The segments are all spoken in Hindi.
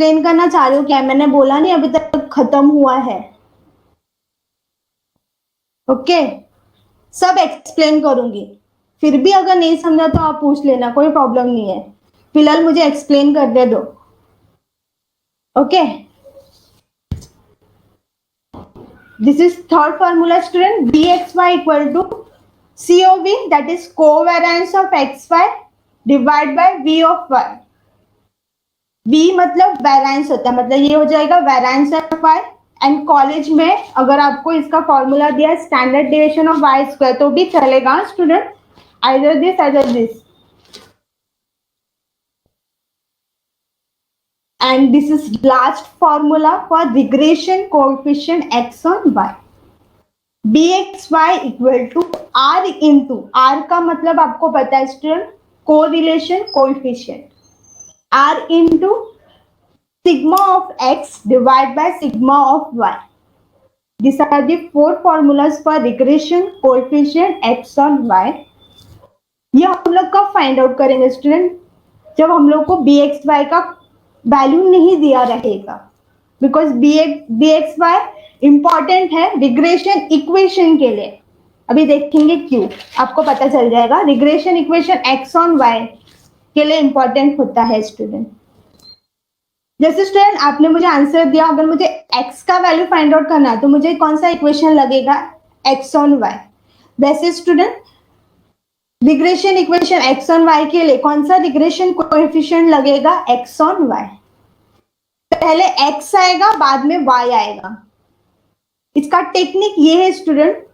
एक्सप्लेन करना चाह रही हूँ क्या? मैंने बोला नहीं अभी तक खत्म हुआ है। ओके, सब एक्सप्लेन करूंगी। फिर भी अगर नहीं समझा तो आप पूछ लेना, कोई प्रॉब्लम नहीं है। फिलहाल मुझे एक्सप्लेन कर दे दो। Okay, this is third formula student. bxy equal to COV, that is covariance of xy divide by v of y। v मतलब वेरिएंस होता है, मतलब ये हो जाएगा variance of y। And college में अगर आपको इसका फॉर्मूला दिया standard deviation of y square तो भी चलेगा student, either this either this. And this is last formula for regression coefficient x on y. bxy equal to r into r का मतलब आपको पता है student, correlation coefficient. r into sigma of x divided by sigma of y. These are the four formulas for regression coefficient x on y. ये हम लोग कब फाइंड आउट करेंगे स्टूडेंट? जब हम लोग को bxy का वैल्यू नहीं दिया रहेगा, बिकॉज bxy इंपॉर्टेंट है रिग्रेशन इक्वेशन के लिए। अभी देखेंगे क्यों, आपको पता चल जाएगा। Regression equation x on y के लिए इंपॉर्टेंट होता है स्टूडेंट। जैसे स्टूडेंट आपने मुझे आंसर दिया, अगर मुझे x का वैल्यू फाइंड आउट करना है तो मुझे कौन सा इक्वेशन लगेगा? x on y। वैसे student regression equation x on y के लिए कौन सा रिग्रेशन कोएफिशिएंट लगेगा? x on y। पहले x आएगा बाद में y आएगा। इसका टेक्निक ये है स्टूडेंट,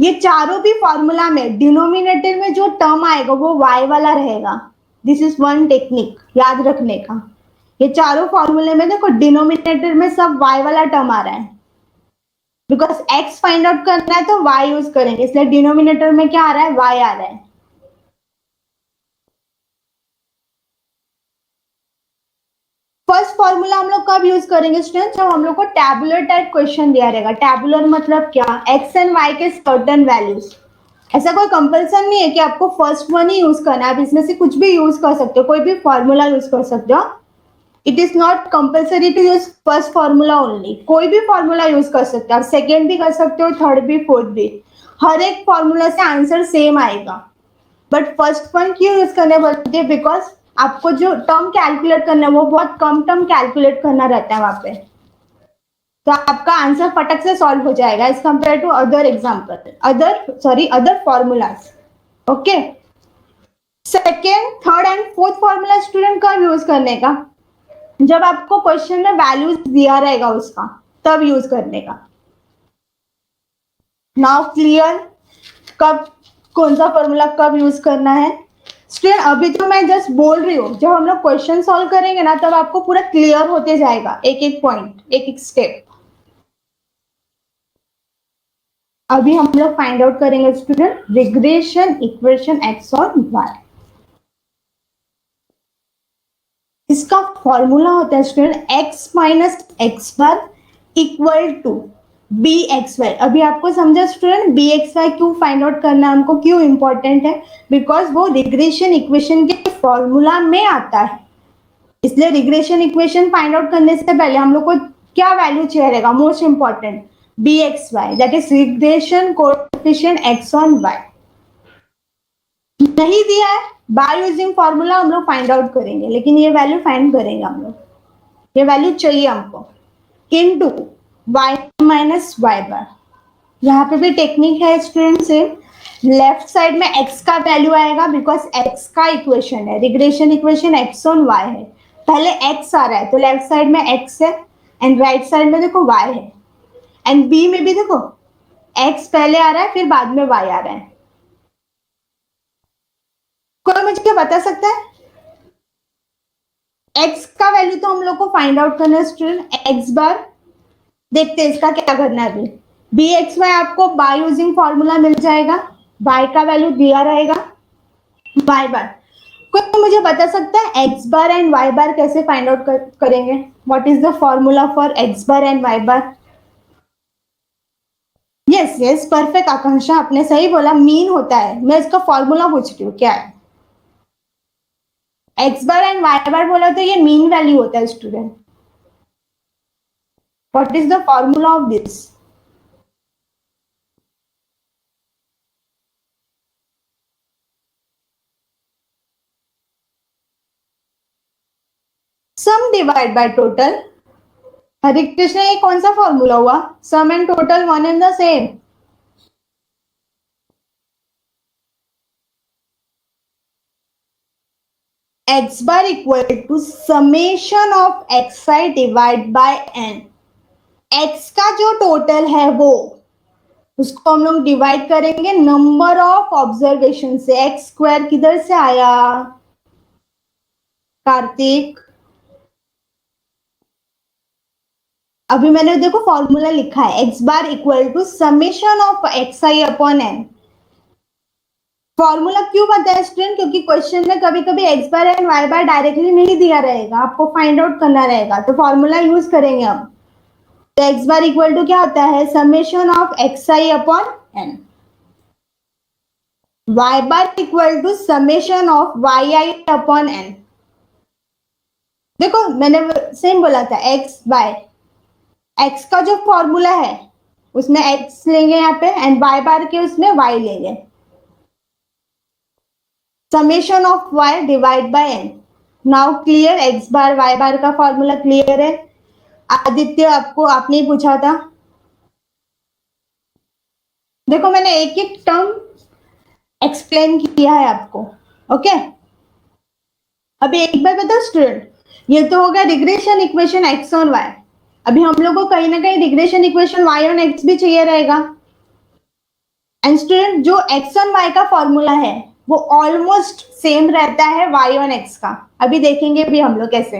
ये चारों भी फॉर्मूला में डिनोमिनेटर में जो टर्म आएगा वो y वाला रहेगा। दिस इज वन टेक्निक याद रखने का। ये चारों फॉर्मूले में देखो डिनोमिनेटर में सब y वाला टर्म आ रहा है, बिकॉज x फाइंड आउट करना है तो y यूज करेंगे, इसलिए डिनोमिनेटर में क्या आ रहा है? y आ रहा है। फर्स्ट फॉर्मूला हम लोग कब यूज करेंगे स्टूडेंट? जब हम लोग को टैबुलर टाइप क्वेश्चन दिया रहेगा। टैबुलर मतलब क्या? x एंड y के सर्टेन वैल्यूज। ऐसा कोई कंपल्सन नहीं है कि आपको फर्स्ट वन ही यूज करना है, आप इसमें से कुछ भी यूज कर सकते हो, कोई भी फॉर्मूला यूज कर सकते हो। It is not compulsory to use first formula only, कोई भी फॉर्मूला यूज कर सकते हो आप, सेकेंड भी कर सकते हो, थर्ड भी, फोर्थ भी। हर एक फॉर्मूला से आंसर सेम आएगा, बट फर्स्ट वन क्यों यूज करने बोलते हैं? बिकॉज आपको जो टर्म कैलकुलेट करना है वो बहुत कम टर्म कैलकुलेट करना रहता है वहां पे, तो आपका आंसर फटक से सॉल्व हो जाएगा as compare to other example, other formulas. Okay, second, third and fourth formula student कब यूज करने का? जब आपको क्वेश्चन में वैल्यूज दिया रहेगा उसका, तब यूज करने का। नाउ क्लियर कब कौन सा फॉर्मूला कब यूज करना है स्टूडेंट? अभी तो मैं जस्ट बोल रही हूँ, जब हम लोग क्वेश्चन सॉल्व करेंगे ना तब आपको पूरा क्लियर होते जाएगा, एक एक पॉइंट, एक एक स्टेप। अभी हम लोग फाइंड आउट करेंगे स्टूडेंट रिग्रेशन इक्वेशन एक्स और वाई। इसका फॉर्मूला होता है student X minus x bar equal to B X Y. अभी आपको समझा स्टूडेंट बी एक्स वाई क्यों फाइंड आउट करना हमको, क्यों इंपॉर्टेंट है? बिकॉज वो रिग्रेशन इक्वेशन के फॉर्मूला में आता है, इसलिए रिग्रेशन इक्वेशन फाइंड आउट करने से पहले हम लोग को क्या वैल्यू चाहिए रहेगा? Most important B X Y, that is regression coefficient x on Y. नहीं दिया है, बाय यूजिंग फॉर्मूला हम लोग फाइंड आउट करेंगे, लेकिन ये वैल्यू फाइंड करेंगे हम लोग, ये वैल्यू चाहिए हमको इनटू y माइनस वाई बार। यहाँ पे भी टेक्निक है स्टूडेंट सेम, लेफ्ट साइड में x का वैल्यू आएगा बिकॉज x का इक्वेशन है, regression equation x on y है। पहले x आ रहा है तो लेफ्ट साइड में x है एंड राइट साइड में देखो y है, एंड b में भी देखो x पहले आ रहा है फिर बाद में y आ रहा है। कोई मुझे क्या बता सकता है? x का वैल्यू तो हम लोग को फाइंड आउट करना है स्टूडेंट, x बार। देखते हैं इसका क्या करना है। अभी बी एक्स वाई आपको बाय यूजिंग फॉर्मूला मिल जाएगा, y का वैल्यू दिया रहेगा y बार। कोई मुझे बता सकता है x bar and y bar कैसे फाइंड आउट करेंगे? What is the formula for x bar and y bar? Yes yes, perfect Akanksha, आपने सही बोला, मीन होता है। मैं इसका फॉर्मूला पूछ रही हूँ क्या है। X bar and Y bar बोला तो ये मीन वैल्यू होता है student. What is the formula of this? Sum divide by total. Hare Krishna, ये कौन सा फॉर्मूला हुआ? Sum and total one and the same. X bar equal to summation of x i divide by n. X का जो टोटल है वो, उसको हम लोग डिवाइड करेंगे नंबर ऑफ ऑब्जर्वेशन से. एक्स स्क्वायर किधर से आया कार्तिक? अभी मैंने देखो फॉर्मूला लिखा है, x bar equal to summation of x I upon N. Formula क्यों बताया स्टूडेंट? क्योंकि क्वेश्चन में कभी कभी X bar and Y bar directly नहीं दिया रहेगा, आपको फाइंड आउट करना रहेगा, तो फॉर्मूला यूज करेंगे हम. तो एक्स बार इक्वल टू क्या होता है? Summation of x I upon N. Y bar equal to summation of Y I upon N. देखो मैंने सेम बोला था, एक्स बाय एक्स का जो फॉर्मूला है उसमें एक्स लेंगे यहाँ पे, एंड वाई बार के उसमें वाई लेंगे. Summation of Y divide by n. Now clear? X bar y bar का फॉर्मूला क्लियर है? आदित्य, आपको आपने ही पूछा था. देखो मैंने एक एक टर्म एक्सप्लेन किया है आपको. ओके अभी एक बार बताओ स्टूडेंट, ये तो होगा regression equation X on Y. अभी हम लोग को कहीं ना कहीं regression equation Y on X भी चाहिए रहेगा. एंड स्टूडेंट जो एक्स ऑन वाई का फॉर्मूला है वो ऑलमोस्ट सेम रहता है वाई ऑन एक्स का. अभी देखेंगे भी हम लोग कैसे.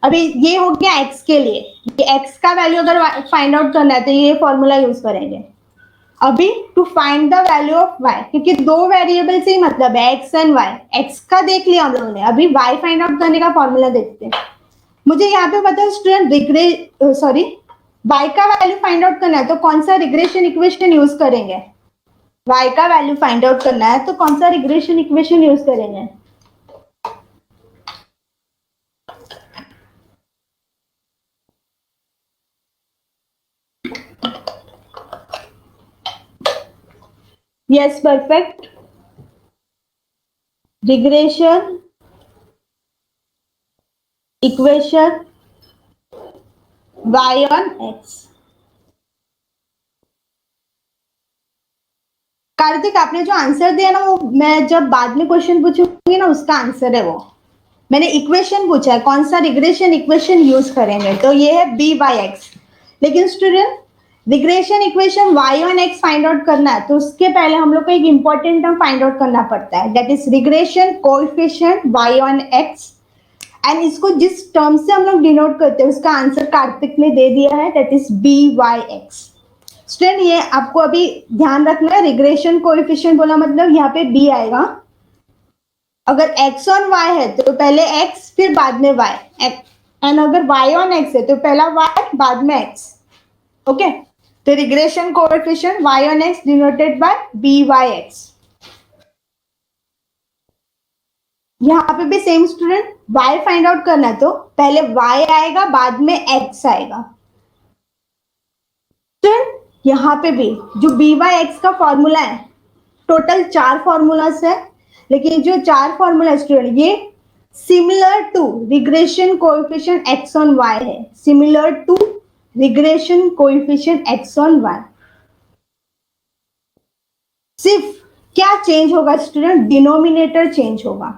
अभी ये हो गया एक्स के लिए, ये एक्स का वैल्यू अगर फाइंड आउट करना है तो ये फॉर्मूला यूज करेंगे. अभी to find the value of Y, क्योंकि दो वेरिएबल से ही मतलब है एक्स एंड वाई. एक्स का देख लिया हम लोगों ने, अभी वाई फाइंड आउट करने का फॉर्मूला देखते हैं. मुझे यहाँ पे बताओ स्टूडेंट, सॉरी, वाई का वैल्यू फाइंड आउट करना है तो कौन सा रिग्रेशन इक्वेशन यूज करेंगे? वाई का वैल्यू फाइंड आउट करना है तो कौन सा रिग्रेशन इक्वेशन यूज करेंगे? Yes perfect. Regression equation y on x. Kartik, आपने जो आंसर दिया ना, वो मैं जब बाद में क्वेश्चन पूछूंगी ना उसका आंसर है वो. मैंने इक्वेशन पूछा है कौन सा रिग्रेशन इक्वेशन यूज करेंगे, तो ये है बी बाई एक्स. लेकिन student regression equation y on x find out करना है तो उसके पहले हम लोग को एक इंपॉर्टेंट टर्म फाइंड आउट करना पड़ता है, that is regression coefficient y on x. And इसको जिस टर्म से हम लोग डिनोट करते हैं उसका आंसर कार्तिक ने दे दिया है, that is B Y X. Student ये आपको अभी ध्यान रखना है, रिग्रेशन कोएफिशिएंट बोला मतलब यहाँ पे बी आएगा. अगर x ऑन y है तो पहले x फिर बाद में y, एंड अगर y ऑन x है तो पहला y बाद में x. ओके तो regression coefficient y on x denoted by B Y X. यहाँ पे भी same student, y find out करना है तो पहले y आएगा बाद में x आएगा. स्टूडेंट यहाँ पे भी जो बी वाई एक्स का फॉर्मूला है, टोटल 4 फॉर्मूलास है, लेकिन जो 4 फॉर्मूला स्टूडेंट ये similar to regression coefficient x on y है. Similar to regression coefficient x on y. सिर्फ क्या चेंज होगा स्टूडेंट? डिनोमिनेटर चेंज होगा.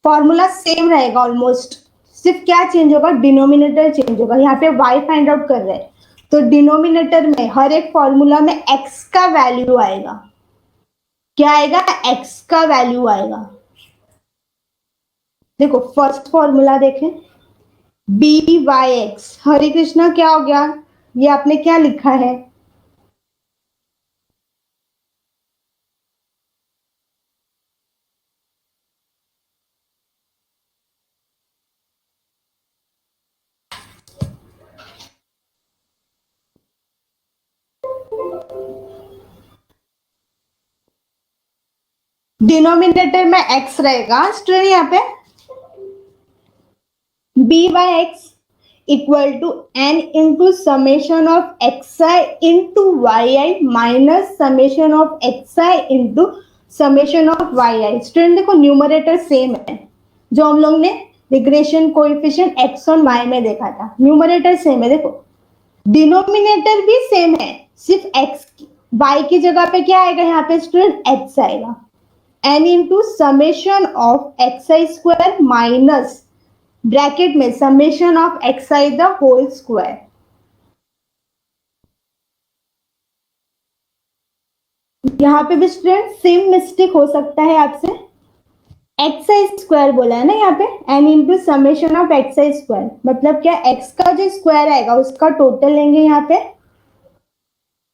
फॉर्मूला सेम रहेगा ऑलमोस्ट, सिर्फ क्या चेंज होगा? डिनोमिनेटर चेंज होगा. यहाँ पे y फाइंड आउट कर रहे हैं तो डिनोमिनेटर में हर एक फॉर्मूला में x का वैल्यू आएगा. क्या आएगा? x का वैल्यू आएगा. देखो फर्स्ट फॉर्मूला देखें, बी वाई एक्स. हरे कृष्णा क्या हो गया? ये आपने क्या लिखा है? डिनोमिनेटर में x रहेगा स्टूडेंट यहाँ पे. B by X equal to N into summation of x I into Y I minus summation of x I into summation of Y I. Student देखो न्यूमरेटर सेम है जो हम लोग ने रिग्रेशन कोएफिशिएंट एक्स और वाई में देखा था, न्यूमरेटर सेम है। देखो डिनोमिनेटर भी सेम है, सिर्फ एक्स वाई की जगह पे क्या आएगा यहाँ पे स्टूडेंट एक्स आएगा, n into summation of x I square minus bracket में summation of x i the whole square. यहाँ पे भी स्टूडेंट सेम मिस्टेक हो सकता है आपसे, एक्स आई स्क्वायर बोला है ना यहाँ पे, N into summation of x I square मतलब क्या, एक्स का जो स्क्वायर आएगा उसका टोटल लेंगे यहाँ पे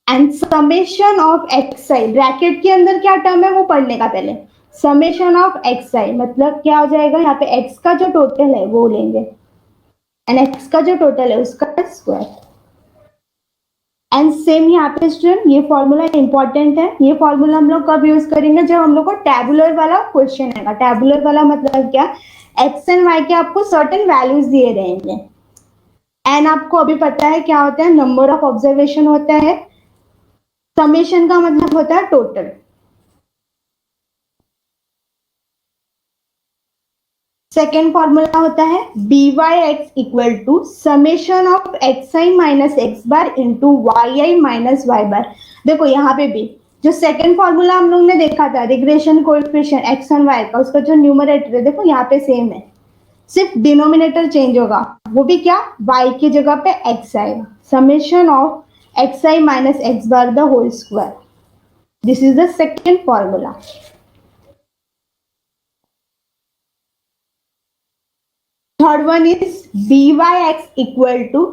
and summation of x I, bracket के अंदर क्या टर्म है वो पढ़ने का पहले, समेशन ऑफ एक्स आई मतलब क्या हो जाएगा यहाँ पे एक्स का जो टोटल है वो लेंगे एंड एक्स का जो टोटल है उसका स्क्वायर। एंड सेम यहाँ पे स्टूडेंट ये फॉर्मूला इंपॉर्टेंट है, ये फॉर्मूला हम लोग कब यूज करेंगे, जब हम लोग को टैबुलर वाला क्वेश्चन आएगा। टैबुलर वाला मतलब क्या, एक्स एंड वाई के आपको सर्टेन वैल्यूज दिए रहेंगे एंड आपको अभी पता है क्या होता है, नंबर ऑफ ऑब्जर्वेशन होता है, समेशन का मतलब होता है टोटल। सेकेंड फॉर्मूला होता है b Y x equal to summation of x I minus x bar into Y I minus Y bar. देखो यहाँ पे भी जो सेकेंड फॉर्मूला हम लोग ने देखा था regression coefficient X and Y का, उसका जो न्यूमरेटर है देखो यहाँ पे सेम है, सिर्फ डिनोमिनेटर चेंज होगा, वो भी क्या, y की जगह पे x आएगा, summation of x I minus x bar the whole square. This is the second formula. Third one is B Y x equal to,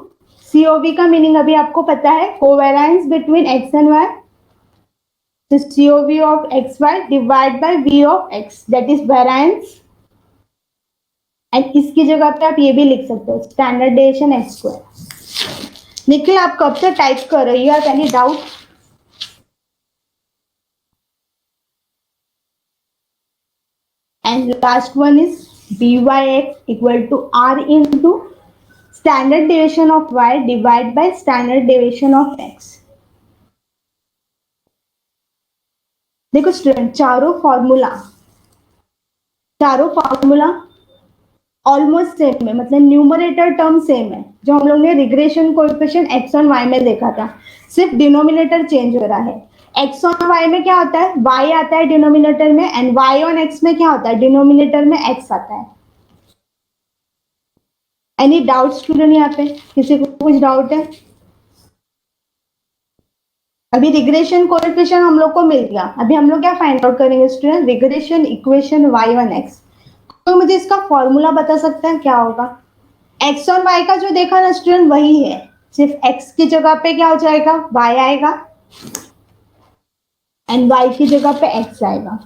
COV का मीनिंग अभी आपको पता है, covariance between x and y, तो COV of x y divide by v of x that is variance, and इसकी जगह पे आप ये भी लिख सकते हो standard deviation x square. Nikhil आप कब से टाइप कर रहे हो, you have any doubt? And last one is B Y x equal to R into standard deviation of Y divide by standard deviation of X. देखो स्टूडेंट चारों फॉर्मूला ऑलमोस्ट सेम है, मतलब न्यूमरेटर टर्म सेम है जो हम लोग ने रिग्रेशन कोएफिशिएंट एक्स और वाई में देखा था, सिर्फ डिनोमिनेटर चेंज हो रहा है। एक्स और वाई में क्या होता है, वाई आता है डिनोमिनेटर में, एंड वाई और एक्स में क्या होता है, डिनोमिनेटर में एक्स आता है। एनी डाउट स्टूडेंट, यहाँ पे किसी को कुछ डाउट है? अभी रिग्रेशन कोएफिशिएंट हम लोग को मिल गया, अभी हम लोग क्या फाइंड आउट करेंगे student, regression equation Y one X. तो मुझे इसका फॉर्मूला बता सकते हैं क्या होगा? एक्स और वाई का जो देखा ना स्टूडेंट वही है, सिर्फ एक्स की जगह पे क्या हो जाएगा, वाई आएगा एंड वाई की जगह पे एक्स आएगा।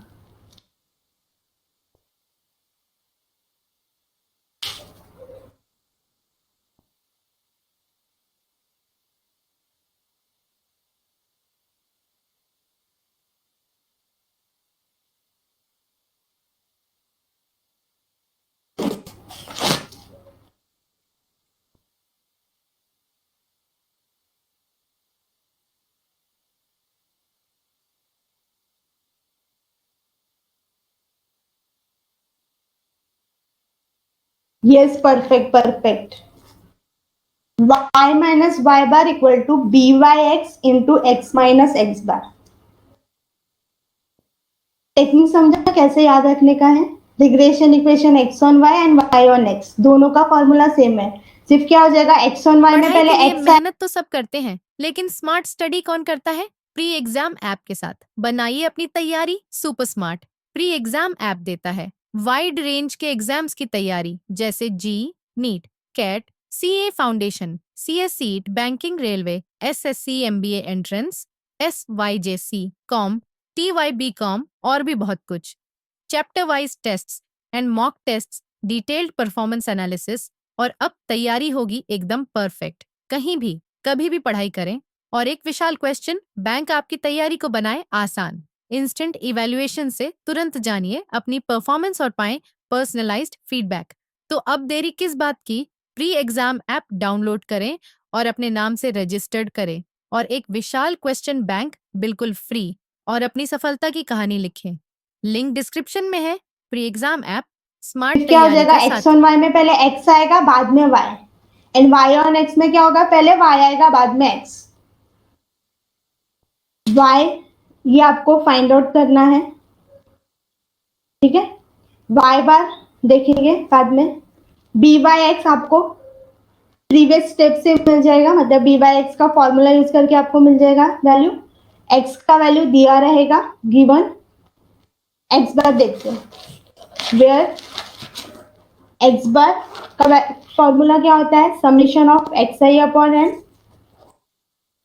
Yes perfect. y minus Y bar equal to B Y X into X minus x bar. Technique समझा कैसे याद रखने का है? Regression equation X on Y and Y on X, दोनों का फॉर्मूला सेम है, सिर्फ क्या हो जाएगा एक्स ऑन वाई में पढ़ाई पहले के लिए एक्स मेहनत तो सब करते हैं, लेकिन स्मार्ट स्टडी कौन करता है? प्री एग्जाम ऐप के साथ बनाइए अपनी तैयारी super smart. Pre exam app देता है वाइड रेंज के एग्जाम्स की तैयारी, जैसे JEE, NEET, CAT, CA foundation, CSEET, banking, railway, SSC, MBA entrance, SYJC, com, TYB com और भी बहुत कुछ। Chapter wise tests and mock tests, detailed performance analysis, और अब तैयारी होगी एकदम परफेक्ट। कहीं भी कभी भी पढ़ाई करें, और एक विशाल क्वेश्चन बैंक आपकी तैयारी को बनाए आसान। इंस्टेंट इवैल्यूएशन से तुरंत जानिए अपनी परफॉर्मेंस और पाएं पर्सनलाइज्ड फीडबैक। तो अब देरी किस बात की? प्री एग्जाम ऐप डाउनलोड करें और अपने नाम से रजिस्टर्ड करें और एक विशाल क्वेश्चन बैंक बिल्कुल फ्री और अपनी सफलता की कहानी लिखें। लिंक डिस्क्रिप्शन में है। प्री एग्जाम ऐप स्मार्ट क्या हो तैयारी जाएगा, का एक्स साथी। ऑन वाई में पहले एक्स आएगा बाद में Y, and Y on X में क्या होगा, पहले वाई आएगा बाद में एक्स। वाई ये आपको फाइंड आउट करना है, ठीक है। वाई बार देखेंगे बाद में। बी वाई एक्स आपको प्रीवियस स्टेप से मिल जाएगा, मतलब बी वाई एक्स का फॉर्मूला यूज करके आपको मिल जाएगा वैल्यू। एक्स का वैल्यू दिया रहेगा गिवन। एक्स बार देखते हैं, वेयर एक्स बार का फॉर्मूला क्या होता है, summation of x I upon n,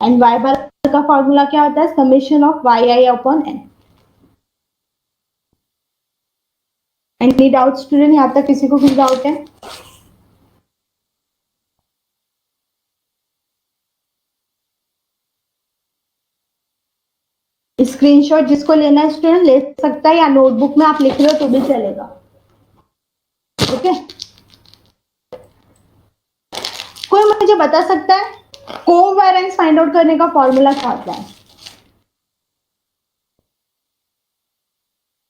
and Y bar का फॉर्मूला क्या होता है, summation of Y I upon n. Any doubt student, यहाँ तक किसी को कुछ डाउट है? स्क्रीनशॉट जिसको लेना है स्टूडेंट ले सकता है, या नोटबुक में आप लिख रहे हो तो भी चलेगा, ओके। कोई मुझे बता सकता है कोवेरिएंस फाइंड आउट करने का फॉर्मूला क्या होता है?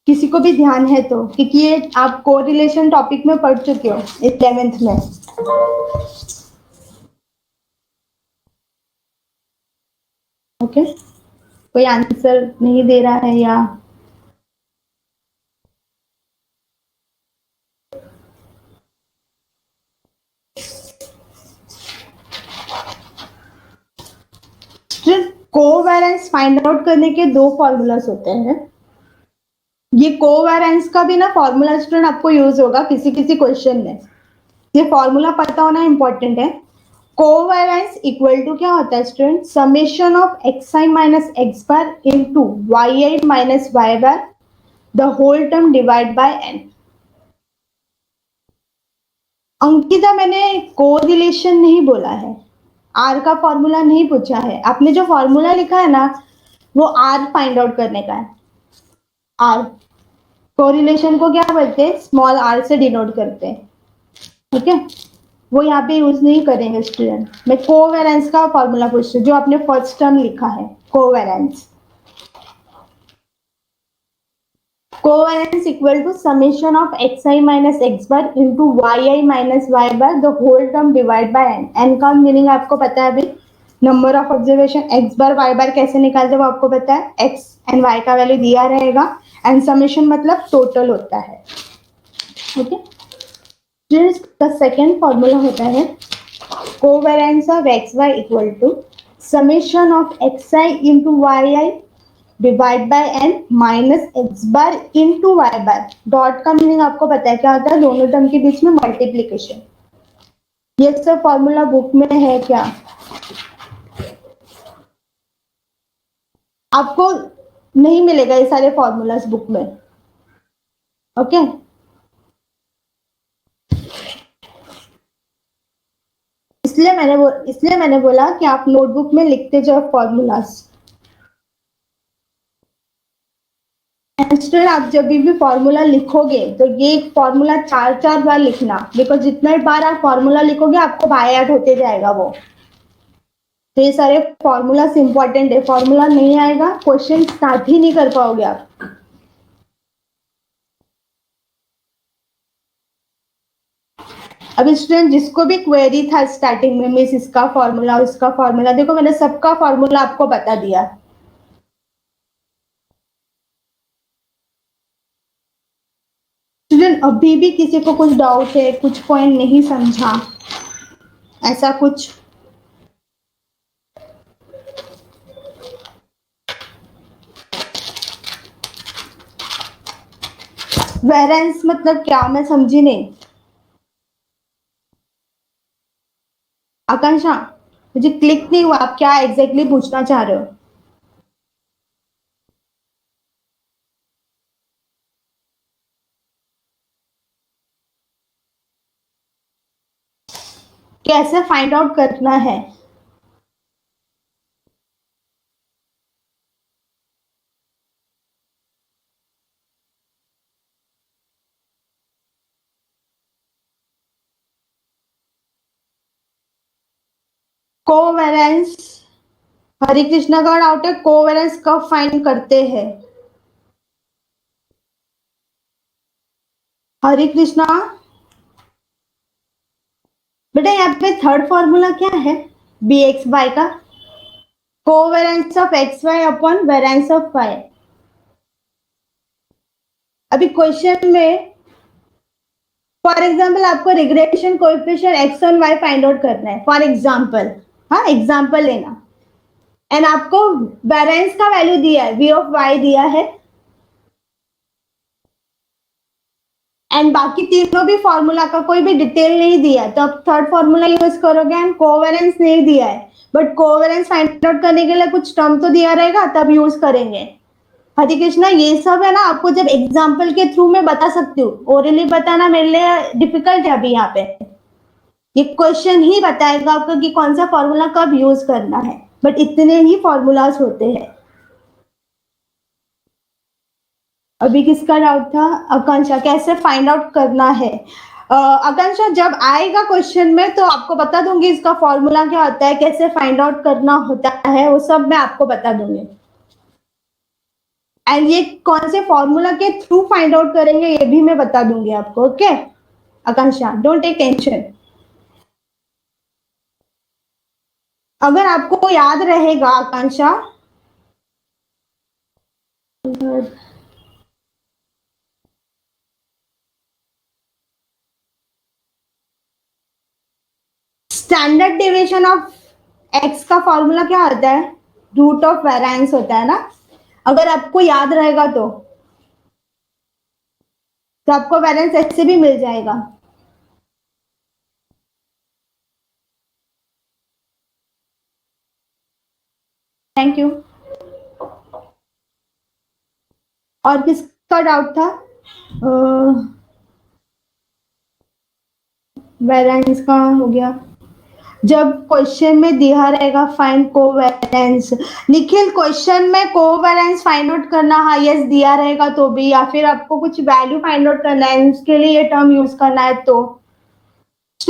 किसी को भी ध्यान है तो, क्योंकि ये आप कोरिलेशन टॉपिक में पढ़ चुके हो 11th में। ओके, कोई आंसर नहीं दे रहा है या कोवेरिएंस फाइंड आउट करने के दो फॉर्मूलास होते हैं। ये कोवेरिएंस का भी ना फॉर्मूला स्टूडेंट आपको यूज होगा किसी किसी क्वेश्चन में, ये फॉर्मूला पता होना इंपॉर्टेंट है। कोवेरिएंस इक्वल टू क्या होता है student, summation of x I minus x bar into Y I minus Y bar the whole term divide by N. Ankita, मैंने कोरिलेशन नहीं बोला है, आर का फॉर्मूला नहीं पूछा है। आपने जो फॉर्मूला लिखा है ना वो आर फाइंड आउट करने का है। आर कोरिलेशन को क्या बोलते हैं, स्मॉल आर से डिनोट करते हैं, ठीक है। वो यहाँ पे यूज नहीं करेंगे स्टूडेंट। मैं कोवेरिएंस का फॉर्मूला पूछ रही हूँ जो आपने फर्स्ट टर्म लिखा है, covariance. Covariance equal to summation of x I minus x bar into Y I minus Y bar the whole term divide by n. N का मीनिंग आपको पता है अभी, number of observation. X bar y bar कैसे निकालते वो आपको पता है, एक्स एंड वाई का वैल्यू दिया रहेगा, एंड समेशन मतलब टोटल होता है, ओके। का सेकेंड फॉर्मूला होता है covariance of x Y equal to summation of x I into Y I divide by N minus x bar into Y bar. Dot का मीनिंग आपको पता है क्या होता है, दोनों टर्म के बीच में मल्टीप्लीकेशन। ये सब फॉर्मूला बुक में है क्या? आपको नहीं मिलेगा ये सारे फॉर्मूलाज बुक में, ओके। इसलिए मैंने बोला कि आप नोटबुक में लिखते जाओ फॉर्मूलाज। स्टूडेंट, आप जब भी फॉर्मूला लिखोगे तो ये फॉर्मूला चार चार बार लिखना, बिकॉज जितने बार आप फॉर्मूला लिखोगे आपको बाय ऐड होते जाएगा वो। तो ये सारे फॉर्मूलास इंपॉर्टेंट है, फॉर्मूला नहीं आएगा क्वेश्चन स्टार्ट ही नहीं कर पाओगे आप। अब स्टूडेंट जिसको भी क्वेरी था स्टार्टिंग में, मिस इसका फॉर्मूला उसका फॉर्मूला, देखो मैंने सबका फॉर्मूला आपको बता दिया। स्टूडेंट अभी भी किसी को कुछ डाउट है, कुछ पॉइंट नहीं समझा, ऐसा कुछ? वेरिएंस मतलब क्या, मैं समझी नहीं। आकांक्षा, मुझे क्लिक नहीं हुआ आप क्या एग्जैक्टली पूछना चाह रहे हो। कैसे फाइंड आउट करना है? कोवेरेंस, हरे कृष्णा का डाउट है कोवेरेंस कब फाइंड करते हैं? हरे कृष्णा बेटा यहाँ पे थर्ड फॉर्मूला क्या है बी एक्स वाई का? Covariance of x Y upon variance of Y. अभी क्वेश्चन में फॉर एग्जाम्पल आपको रिग्रेशन कोएफिशिएंट एक्स और वाई फाइंड आउट करना है, फॉर एग्जाम्पल, हाँ एग्जाम्पल लेना, एंड आपको वेरिएंस का वैल्यू दिया है वी ऑफ वाई दिया है, एंड बाकी तीनों भी फॉर्मूला का कोई भी डिटेल नहीं दिया है, तो आप थर्ड फॉर्मूला यूज करोगे, एंड कोवेरेंस नहीं दिया है, बट कोवेरेंस फाइंड आउट करने के लिए कुछ टर्म तो दिया रहेगा, तब यूज करेंगे। हरे कृष्णा ये सब है ना आपको जब एग्जाम्पल के थ्रू में बता सकती हूँ, ओरली बताना मेरे लिए डिफिकल्ट है अभी यहाँ पे। ये क्वेश्चन ही बताएगा आपको कि कौन सा फॉर्मूला कब यूज करना है, बट इतने ही फॉर्मूलाज होते हैं। अभी किसका डाउट था? आकांक्षा, कैसे फाइंड आउट करना है? आकांक्षा जब आएगा क्वेश्चन में तो आपको बता दूंगी इसका फॉर्मूला क्या होता है, कैसे फाइंड आउट करना होता है, वो सब मैं आपको बता दूंगी, एंड ये कौन से फॉर्मूला के थ्रू फाइंड आउट करेंगे ये भी मैं बता दूंगी आपको। Okay Akanksha, don't take tension. अगर आपको याद रहेगा Akanksha, standard deviation of X का फॉर्मूला क्या होता है? रूट ऑफ वेरिएंस होता है ना, अगर आपको याद रहेगा तो आपको वेरिएंस ऐसे भी मिल जाएगा। Thank you. और किसका डाउट था? वेरिएंस का हो गया। जब क्वेश्चन में दिया रहेगा फाइंड कोवेरिएंस, निखिल क्वेश्चन में कोवेरिएंस फाइंड आउट करना हाईएस्ट दिया रहेगा तो भी, या फिर आपको कुछ वैल्यू फाइंड आउट करना है उसके लिए ये टर्म यूज करना है, तो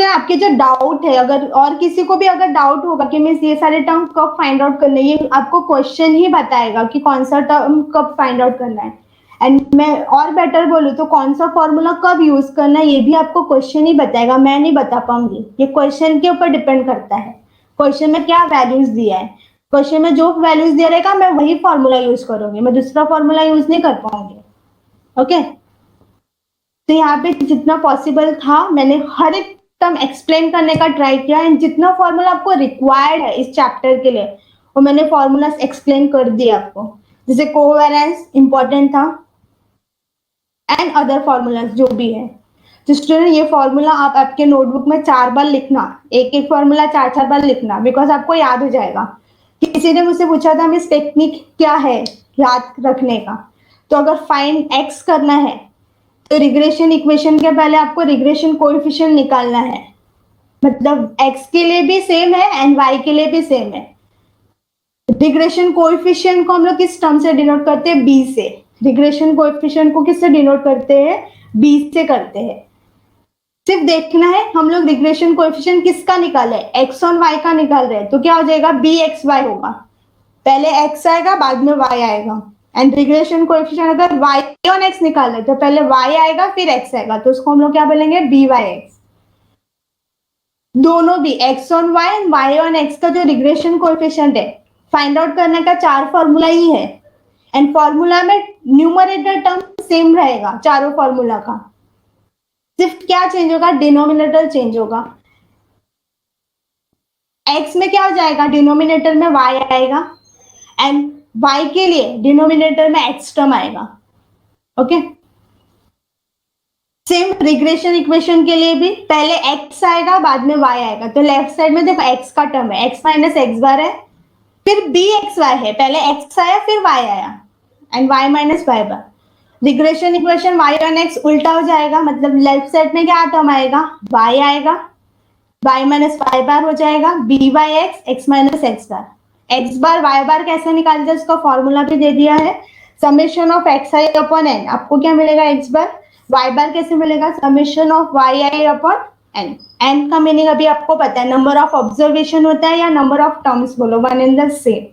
आपके जो डाउट है, अगर और किसी को भी अगर डाउट होगा कि मीन्स ये सारे टर्म कब फाइंड आउट करने, ये आपको क्वेश्चन ही बताएगा कि कौन सा टर्म कब फाइंड आउट करना है, एंड मैं और बेटर बोलूँ तो कौन सा फॉर्मूला कब यूज करना है ये भी आपको क्वेश्चन ही बताएगा, मैं नहीं बता पाऊंगी, ये क्वेश्चन के ऊपर डिपेंड करता है, क्वेश्चन में क्या वैल्यूज दिया है, क्वेश्चन में जो वैल्यूज दिया रहेगा मैं वही फॉर्मूला यूज करूंगी, मैं दूसरा फॉर्मूला यूज नहीं कर पाऊंगी। ओके तो यहाँ पे जितना पॉसिबल था मैंने हर एक टर्म एक्सप्लेन करने का ट्राई किया, एंड जितना फॉर्मूला आपको रिक्वायर्ड है इस चैप्टर के लिए वो मैंने फॉर्मूला एक्सप्लेन कर दिया आपको, जैसे कोवेरिएंस इंपॉर्टेंट था एंड अदर फॉर्मूलाज जो भी है। तो स्टूडेंट ये फॉर्मूला आप आपके नोटबुक में 4 बार लिखना, एक एक फॉर्मूला 4 बार लिखना, बिकॉज आपको याद हो जाएगा। किसी ने मुझसे पूछा था मिस टेक्निक क्या है याद रखने का, तो अगर फाइंड एक्स करना है तो रिग्रेशन इक्वेशन के पहले आपको रिग्रेशन कोएफिशिएंट निकालना है, मतलब x के लिए भी सेम है एंड y के लिए भी सेम है। रिग्रेशन कोएफिशिएंट को हम लोग किस टर्म से डिनोट करते हैं? b से। रिग्रेशन कोएफिशिएंट को किससे डिनोट करते हैं? b से करते हैं। सिर्फ देखना है हम लोग रिग्रेशन कोएफिशिएंट किसका निकाले, x और y का निकाल रहे हैं, तो क्या हो जाएगा bxy होगा, पहले x आएगा बाद में y आएगा, एंड रिग्रेशन कोएफिशिएंट अगर y ऑन x निकाल रहे तो पहले y आएगा फिर x आएगा, तो उसको हम लोग क्या बोलेंगे byx। दोनों भी x on y and y on x का जो रिग्रेशन कोएफिशिएंट है फाइंड आउट करने का 4 फॉर्मूला ही है, एंड फॉर्मूला में न्यूमरेटर टर्म सेम रहेगा चारों फॉर्मूला का, सिर्फ क्या चेंज होगा? डिनोमिनेटर चेंज होगा। x में क्या हो जाएगा? डिनोमिनेटर में y आएगा, एंड y के लिए डिनोमिनेटर में x टर्म आएगा। ओके सेम रिग्रेशन इक्वेशन के लिए भी पहले x आएगा बाद में y आएगा, तो लेफ्ट साइड में देखो x का टर्म है, x माइनस एक्स बार है, फिर bxy है, पहले x आया फिर y आया, and y minus Y bar. Regression equation y on x उल्टा हो जाएगा, मतलब लेफ्ट साइड में क्या टर्म आएगा? y आएगा, y माइनस वाई बार हो जाएगा b by x, x minus x bar. X bar y bar कैसे निकालते हैं उसका फॉर्मूला भी दे दिया है, summation of x I upon n. आपको क्या मिलेगा? X bar. वाई बार कैसे मिलेगा? Summation of Y I upon n. N का मीनिंग अभी आपको पता है, नंबर ऑफ ऑब्जर्वेशन होता है या नंबर ऑफ टर्म्स, बोलो, one in the same.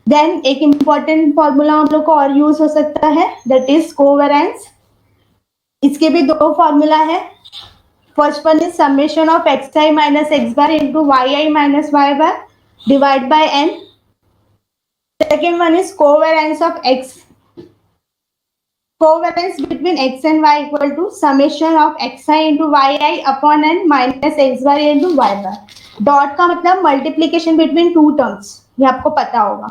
Then एक इंपॉर्टेंट फॉर्मूला हम लोग को और यूज हो सकता है, दैट इज कोवेरेंस। इसके भी दो फॉर्मूला है। First one is summation of x I minus x bar into Y I minus Y bar divide by N. Second one is covariance of X, covariance between x and y equal to summation of xi into yi upon n minus xy into y bar। Dot का मतलब मल्टीप्लीकेशन बिटवीन टू टर्म्स, ये आपको पता होगा।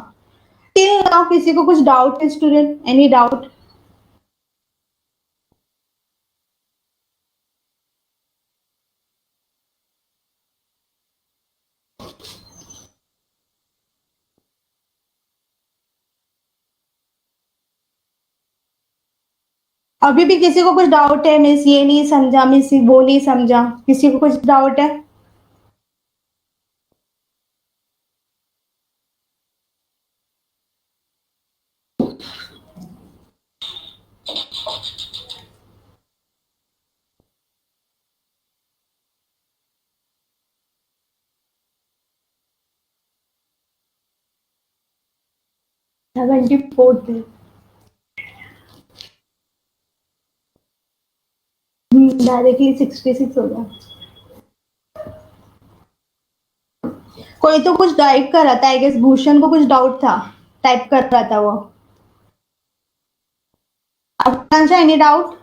टिल नाउ किसी को कुछ डाउट है स्टूडेंट? Any doubt? अभी भी किसी को कुछ डाउट है? मिस ये नहीं समझा, मिस वो नहीं समझा, किसी को कुछ डाउट है? डायरेक्टली 66 हो गया। कोई तो कुछ टाइप कर रहा था, आई गेस भूषण को कुछ डाउट था, टाइप कर रहा था वो। आकांक्षा, एनी डाउट?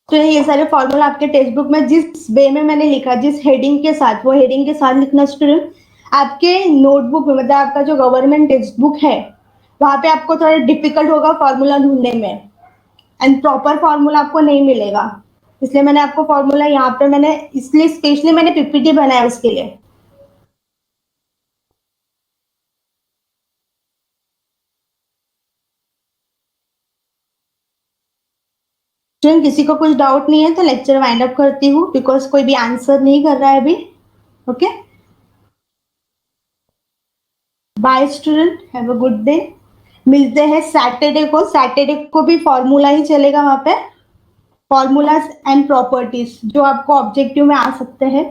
तो ये सारे फॉर्मूला आपके टेक्स्ट बुक में जिस वे में मैंने लिखा, जिस हेडिंग के साथ, वो हेडिंग के साथ लिखना स्टूडेंट। आपके नोटबुक में, मतलब आपका जो गवर्नमेंट टेक्स्ट बुक है, वहां पे आपको थोड़ा डिफिकल्ट होगा फॉर्मूला ढूंढने में, एंड प्रॉपर फॉर्मूला आपको नहीं मिलेगा। इसलिए मैंने आपको फॉर्मूला यहाँ पे मैंने, इसलिए स्पेशली मैंने पीपीटी बनाया उसके लिए। स्टूडेंट किसी को कुछ डाउट नहीं है तो लेक्चर वाइंड अप करती हूँ, बिकॉज कोई भी आंसर नहीं कर रहा है अभी। Okay, bye student, have a good day. मिलते हैं सैटरडे को। सैटरडे को भी फॉर्मूला ही चलेगा वहां पे, फॉर्मूलाज एंड प्रॉपर्टीज, जो आपको ऑब्जेक्टिव में आ सकते हैं।